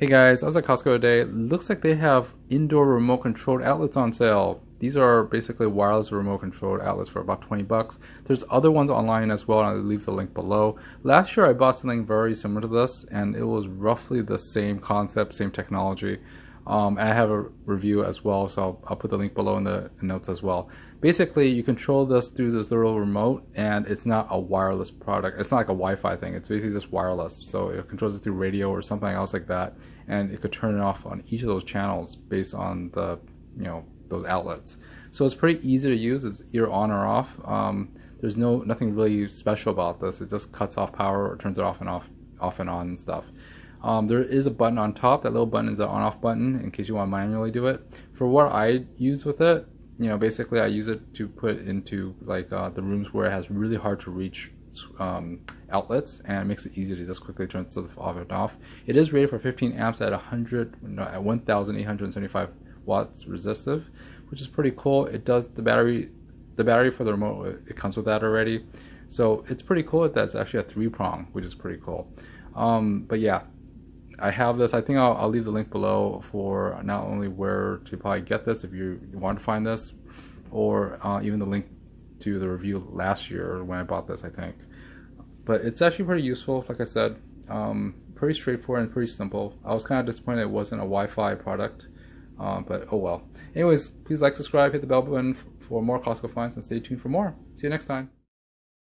Hey guys, I was at Costco today. Looks like they have indoor remote controlled outlets on sale. These are basically wireless remote controlled outlets for about 20 bucks. There's other ones online as well, and I'll leave the link below. Last year I bought something very similar to this, and it was roughly the same concept, same technology. And I have a review as well, so I'll put the link below in the notes as well. Basically, you control this through this little remote, and it's not a wireless product. It's not like a Wi-Fi thing. It's basically just wireless. So it controls it through radio or something else like that, and it could turn it off on each of those channels based on the, those outlets. So it's pretty easy to use. It's either on or off. There's nothing really special about this. It just cuts off power or turns it off and on and stuff. There is a button on top. That little button is an on-off button in case you want to manually do it. For what I use with it, basically I use it to put into like the rooms where it has really hard to reach outlets, and it makes it easy to just quickly turn stuff off and off. It is rated for 15 amps at 1,875 watts resistive, which is pretty cool. It does the battery for the remote. It comes with that already, so it's pretty cool that it's actually a 3-prong, which is pretty cool. But yeah, I have this. I think I'll leave the link below for not only where to probably get this if you want to find this, or even the link to the review last year when I bought this, I think. But it's actually pretty useful, like I said. Pretty straightforward and pretty simple. I was kind of disappointed it wasn't a Wi-Fi product, but oh well. Anyways, please like, subscribe, hit the bell button for more Costco finds, and stay tuned for more. See you next time.